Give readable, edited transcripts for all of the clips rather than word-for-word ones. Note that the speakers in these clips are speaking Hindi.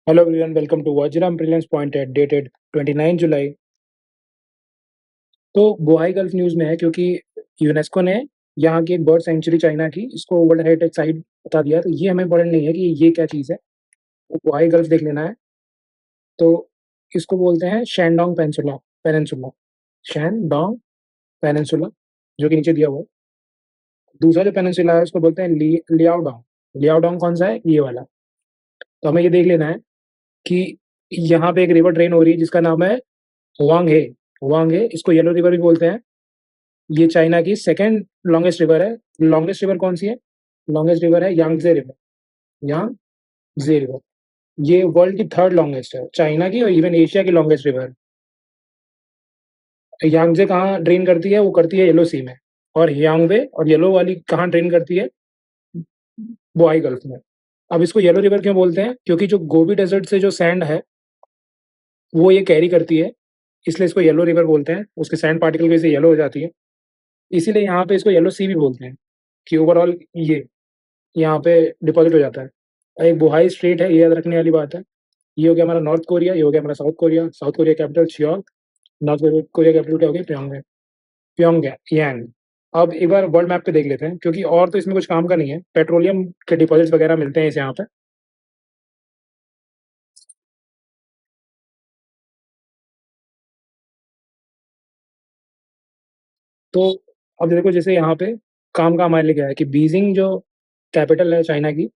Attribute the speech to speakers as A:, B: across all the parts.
A: Hello everyone, welcome to Vajram Brilliance Pointed dated 29 जुलाई। तो बोहाई गल्फ न्यूज़ में है क्योंकि यूनेस्को ने यहाँ की एक बर्ड सेंचुरी चाइना की इसको वर्ल्ड हेरिटेज साइट बता दिया। तो ये हमें इम्पोर्टेंट नहीं है कि ये क्या चीज़ है, तो बोहाई गल्फ देख लेना है। तो इसको बोलते हैं शैनडोंग पेनिनसुला पेनिनसुला शैनडोंग पेनिनसुला, जो कि नीचे दिया हुआ है। दूसरा जो पेनिनसुला है उसको बोलते हैं लियाओडोंग। लियाओडोंग कौन सा है? ये वाला। तो हमें ये देख लेना है कि यहाँ पे एक रिवर ट्रेन हो रही है जिसका नाम है हुआंग हे। हुआंग हे, इसको येलो रिवर भी बोलते हैं। ये चाइना की सेकंड लॉन्गेस्ट रिवर है। लॉन्गेस्ट रिवर कौन सी है? लॉन्गेस्ट रिवर है यांगजे रिवर। यांगजे रिवर ये वर्ल्ड की थर्ड लॉन्गेस्ट है, चाइना की और इवन एशिया की लॉन्गेस्ट रिवर। यांगजे कहाँ ड्रेन करती है? वो करती है येलो सी में। और यांगवे और येलो वाली कहाँ ड्रेन करती है? बोआई गल्फ में। अब इसको येलो रिवर क्यों बोलते हैं? क्योंकि जो गोबी डेजर्ट से जो सैंड है वो ये कैरी करती है, इसलिए इसको येलो रिवर बोलते हैं। उसके सैंड पार्टिकल की वजह से येलो हो जाती है, इसीलिए यहाँ पे इसको येलो सी भी बोलते हैं कि ओवरऑल ये यहाँ पे डिपॉजिट हो जाता है। और एक बोहाई स्ट्रेट है, ये याद रखने वाली बात है। ये हो गया हमारा नॉर्थ कोरिया, ये हो गया हमारा south Korea. South Korea capital Seoul, north Korea capital क्या हो गया? प्योंगयांग। अब एक बार वर्ल्ड मैप पे देख लेते हैं, क्योंकि और तो इसमें कुछ काम का नहीं है। पेट्रोलियम के डिपॉजिट्स वगैरह मिलते हैं इस यहाँ पे। तो अब देखो, जैसे यहाँ पे काम का हमारे लिए क्या है कि बीजिंग जो कैपिटल है चाइना की,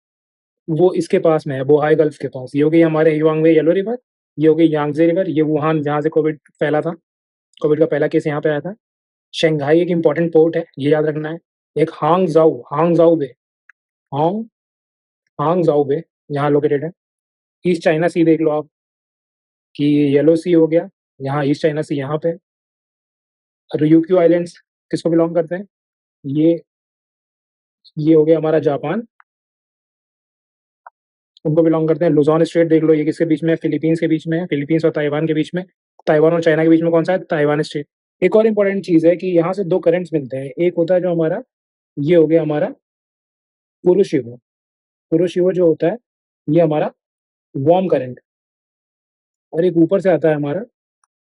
A: वो इसके पास में है, बोहाई गल्फ के पास। ये हो गई हमारे युआंगवे येलो रिवर, ये हो गई यांगजे रिवर, ये वुहान जहाँ से कोविड फैला था। कोविड का पहला केस यहाँ पे आया था। शंघाई एक इंपॉर्टेंट पोर्ट है, ये याद रखना है। एक हांगजाऊ बे, हांग हांगजाऊ बे यहाँ लोकेटेड है। ईस्ट चाइना सी देख लो आप, कि येलो सी हो गया, यहाँ ईस्ट चाइना सी यहाँ पे। ryukyu आइलैंड्स किसको बिलोंग करते हैं? ये ये हो गया हमारा जापान, उनको बिलोंग करते हैं। लुजॉन स्ट्रेट देख लो, ये किसके बीच में है? फिलीपींस के बीच में है, फिलीपींस और ताइवान के बीच में। ताइवान और चाइना के बीच में कौन सा है? Taiwan straight. एक और इंपॉर्टेंट चीज है कि यहाँ से दो करंट्स मिलते हैं। एक होता है जो हमारा, ये हो गया हमारा कुरुशिव। कुरुशिव जो होता है ये हमारा वार्म करंट। और एक ऊपर से आता है हमारा,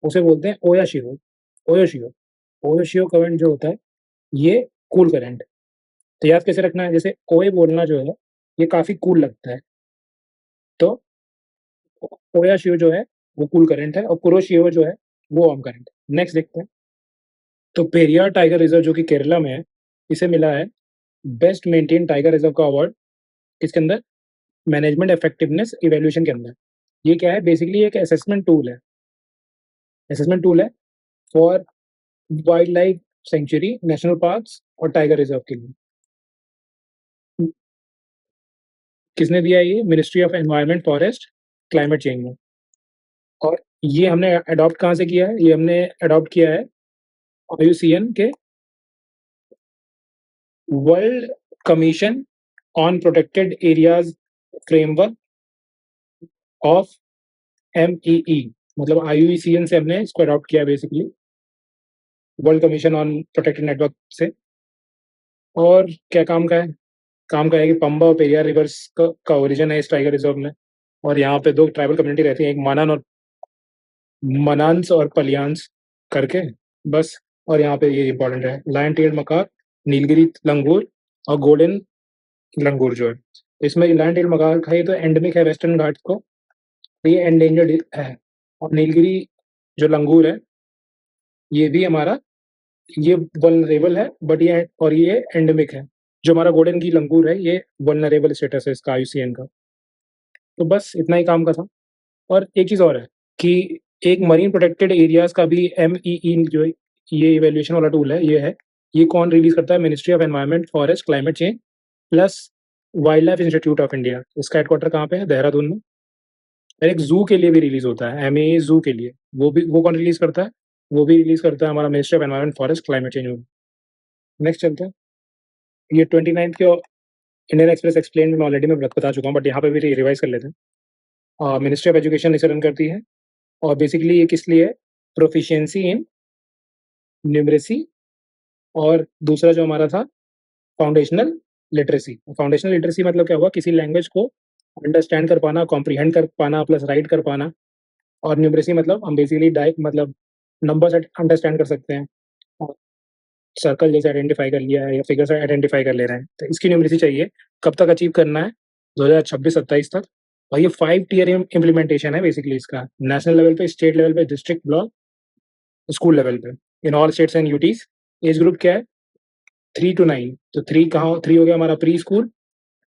A: उसे बोलते हैं ओयाशियो। ओयोशियो ओयोशियो करंट जो होता है ये कूल करंट। तो याद कैसे रखना है? जैसे ओए बोलना जो है ये काफी कूल लगता है, तो ओयाशियो जो है वो कूल करंट है, और कुरोशियो जो है वो वार्म करंट है। नेक्स्ट देखते हैं। तो पेरियार टाइगर रिजर्व जो कि केरला में है, इसे मिला है बेस्ट मेंटेन टाइगर रिजर्व का अवार्ड। किसके अंदर? मैनेजमेंट इफेक्टिवनेस इवैल्यूएशन के अंदर। ये क्या है? बेसिकली एक असेसमेंट टूल है। असेसमेंट टूल है for wild life sanctuary, national parks और टाइगर रिजर्व के लिए। किसने दिया है? ये ministry of environment, forest, climate change में। और ये हमने अडॉप्ट कहाँ से किया है? ये हमने अडॉप्ट किया है आईयूसीएन के world commission on protected areas framework of MEE, मतलब आईयूसीएन से हमने इसको अडॉप्ट किया basically, world commission on protected network से। और क्या काम का है? काम का है कि पंबा और पेरियार रिवर्स का ओरिजिन है इस टाइगर रिजर्व में। और यहाँ पे दो ट्राइबल कम्युनिटी रहती है, एक मनान्स और पलियान्स करके, बस। और यहाँ पे ये इंपॉर्टेंट है, लायन टेल्ड मकाक, नीलगिरी लंगूर और गोल्डन लंगूर जो है। इसमें लायन टेल्ड मकाक है, ये तो एंडेमिक है वेस्टर्न घाट को, तो ये एंडेंजर्ड है। और नीलगिरी जो लंगूर है ये भी हमारा, ये वल्नरेबल है, बट ये एंडेमिक है। जो हमारा गोल्डन की लंगूर है ये वल्नरेबल स्टेटस है इसका आईयूसीएन का। तो बस इतना ही काम का था। और एक चीज़ और है कि एक मरीन प्रोटेक्टेड एरियाज का भी एमईई जो ये इवैल्यूएशन वाला टूल है, ये है, ये कौन रिलीज करता है? Ministry of environment, forest, climate change plus wild life institute of India. इसका हेडक्वार्टर कहाँ पे है? देहरादून में। और एक जू के लिए भी रिलीज होता है, एमए जू के लिए। वो कौन रिलीज करता है? वो भी रिलीज करता है हमारा ministry of environment, forest, climate change. Next चलते हैं। ये 29 के इंडियन एक्सप्रेस एक्सप्लेन में ऑलरेडी मैं बता चुका हूँ, बट यहाँ पे भी रिवाइज कर लेते हैं। मिनिस्ट्री ऑफ एजुकेशन इसे रन करती है, और बेसिकली ये किस लिए है? प्रोफिशिएंसी इन न्यूमरेसी, और दूसरा जो हमारा था फाउंडेशनल लिटरेसी। फाउंडेशनल लिटरेसी मतलब क्या हुआ? किसी लैंग्वेज को अंडरस्टैंड कर पाना, कॉम्प्रिहेंड कर पाना प्लस राइट कर पाना। और न्यूमरेसी मतलब हम बेसिकली डाइ मतलब नंबर्स अंडरस्टैंड कर सकते हैं, और सर्कल जैसे आइडेंटिफाई कर लिया है या फिगर से आइडेंटिफाई कर ले रहे हैं, तो इसकी न्यूमरेसी चाहिए। कब तक अचीव करना है? 2026-27 तक। और ये 5 टियर इम्प्लीमेंटेशन है बेसिकली इसका, नेशनल लेवल पे, स्टेट लेवल पे, डिस्ट्रिक्ट, ब्लॉक, स्कूल लेवल पे, in all states and UTs. Age group क्या है? 3 to 9। तो 3 कहाँ, 3 हो गया हमारा प्री स्कूल,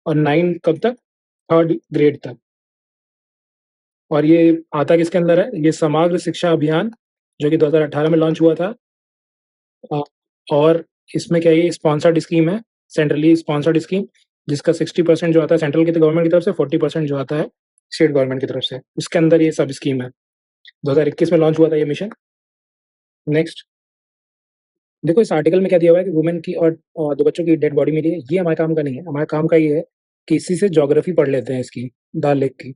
A: और 9 कब तक? 3rd ग्रेड तक। और ये आता किसके अंदर है? ये समग्र शिक्षा अभियान, जो कि 2018 में लॉन्च हुआ था। और इसमें क्या है, ये स्पॉन्सर्ड स्कीम है, सेंट्रली स्पॉन्सर्ड स्कीम, जिसका 60% जो आता है सेंट्रल की गवर्नमेंट की तरफ से, 40% जो आता है स्टेट गवर्नमेंट की तरफ से। उसके अंदर ये सब स्कीम है। 2021 में लॉन्च हुआ था ये मिशन। नेक्स्ट देखो, इस आर्टिकल में क्या दिया हुआ है कि वुमेन की और 2 बच्चों की डेड बॉडी मिली है। ये हमारे काम का नहीं है। हमारे काम का ये है कि इसी से ज्योग्राफी पढ़ लेते हैं इसकी, डल लेक की।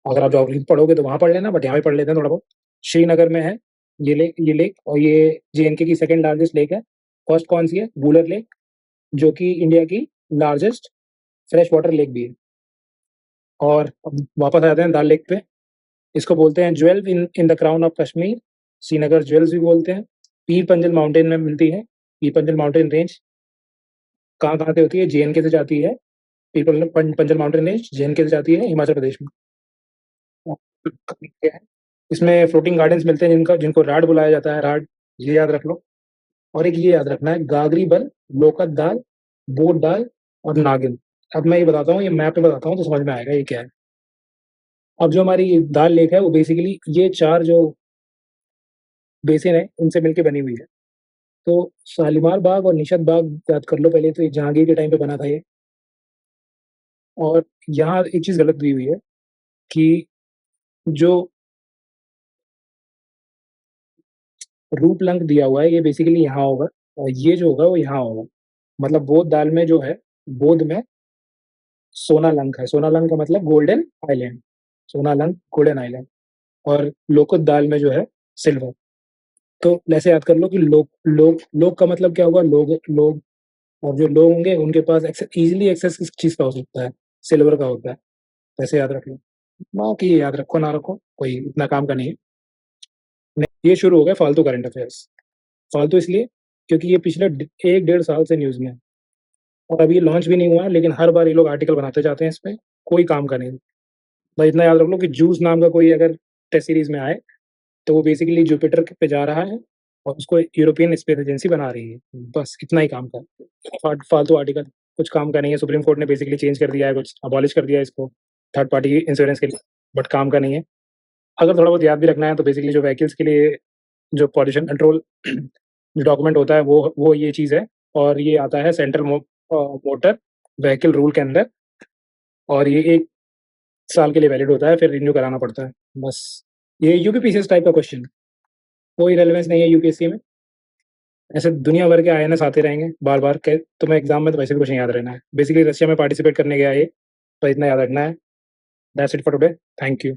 A: अगर आप ज्योग्राफी पढ़ोगे तो वहाँ पढ़ लेना, बट यहाँ भी पढ़ लेते हैं थोड़ा बहुत। श्रीनगर में है ये लेक, और ये जेएनके की सेकंड लार्जेस्ट लेक है। फर्स्ट कौन सी है? वुलर लेक, जो कि इंडिया की लार्जेस्ट फ्रेश वाटर लेक भी है। और अब वापस आ जाते हैं डल लेक पे। इसको बोलते हैं jewel in the crown of Kashmir, Srinagar jewels भी बोलते हैं। पीर पंजल माउंटेन में मिलती है। पीर पंजल माउंटेन रेंज कहाँ-कहाँ से होती है? जेएनके से जाती है। पीर पंजल माउंटेन रेंज जेएनके से जाती है हिमाचल प्रदेश में। क्या है? इसमें फ्लोटिंग गार्डन्स मिलते हैं, जिनको राड बुलाया जाता है, राड, ये याद रख लो। और एक ये याद रखना है, गागरी बल, लोकत दाल, बोट दाल और नागिन। अब मैं ये बताता हूँ, ये मैप पे बताता हूँ तो समझ में आएगा ये क्या है। अब जो हमारी दाल लेक है वो बेसिकली ये 4 जो बेसिन है इनसे मिलके बनी हुई है। तो शालीमार बाग और निशत बाग याद कर लो पहले, तो ये जहांगीर के टाइम पे बना था ये। और यहाँ एक चीज़ गलत दी हुई है कि जो रूपलंक दिया हुआ है ये बेसिकली यहाँ होगा, और ये जो होगा वो यहाँ होगा। मतलब बोध दाल में जो है, बोध में सोनालंक है। सोनालंक का मतलब गोल्डन आइलैंड, सोनालंक गोल्डन आइलैंड। और लोकुत दाल में जो है सिल्वर। तो ऐसे याद कर लो कि लोग लोग लोग का मतलब क्या होगा? लोग। और जो लोग होंगे उनके पास इजीली एक्सेस किस चीज़ का हो सकता है? सिल्वर का होता है। ऐसे याद रख लो। बाकी ये याद रखो ना रखो, कोई इतना काम का नहीं है। ये शुरू हो गया फालतू करंट अफेयर्स। फालतू इसलिए क्योंकि ये पिछले 1 डेढ़ साल से न्यूज़ में है, और अभी ये लॉन्च भी नहीं हुआ है, लेकिन हर बार ये लोग आर्टिकल बनाते जाते हैं इस पे, कोई काम का नहीं। बस इतना याद रख लो कि जूस नाम का कोई अगर टेस्ट सीरीज में आए, तो वो बेसिकली जुपिटर पे जा रहा है और उसको यूरोपियन स्पेस एजेंसी बना रही है। बस इतना ही काम का है। फालतू आर्टिकल कुछ काम का नहीं है। सुप्रीम कोर्ट ने बेसिकली चेंज कर दिया है, कुछ अबॉलिश कर दिया है इसको थर्ड पार्टी इंश्योरेंस के लिए, बट काम का नहीं है। अगर थोड़ा बहुत याद भी रखना है तो बेसिकली जो व्हीकल्स के लिए जो पॉल्यूशन कंट्रोल जो डॉक्यूमेंट होता है वो ये चीज़ है। और ये आता है सेंट्रल मोटर व्हीकल रूल के अंदर, और ये 1 साल के लिए वैलिड होता है, फिर रिन्यू कराना पड़ता है। बस ये यूपीपीसीएस टाइप का क्वेश्चन, कोई रेलेवेंस नहीं है यूपीएससी में। ऐसे दुनिया भर के आईएनएस आते रहेंगे बार-बार के, तुम्हें एग्ज़ाम में तो वैसे भी कुछ नहीं याद रहना है। बेसिकली रशिया में पार्टिसिपेट करने गया ये, तो इतना याद रखना है। That's it for today. Thank you.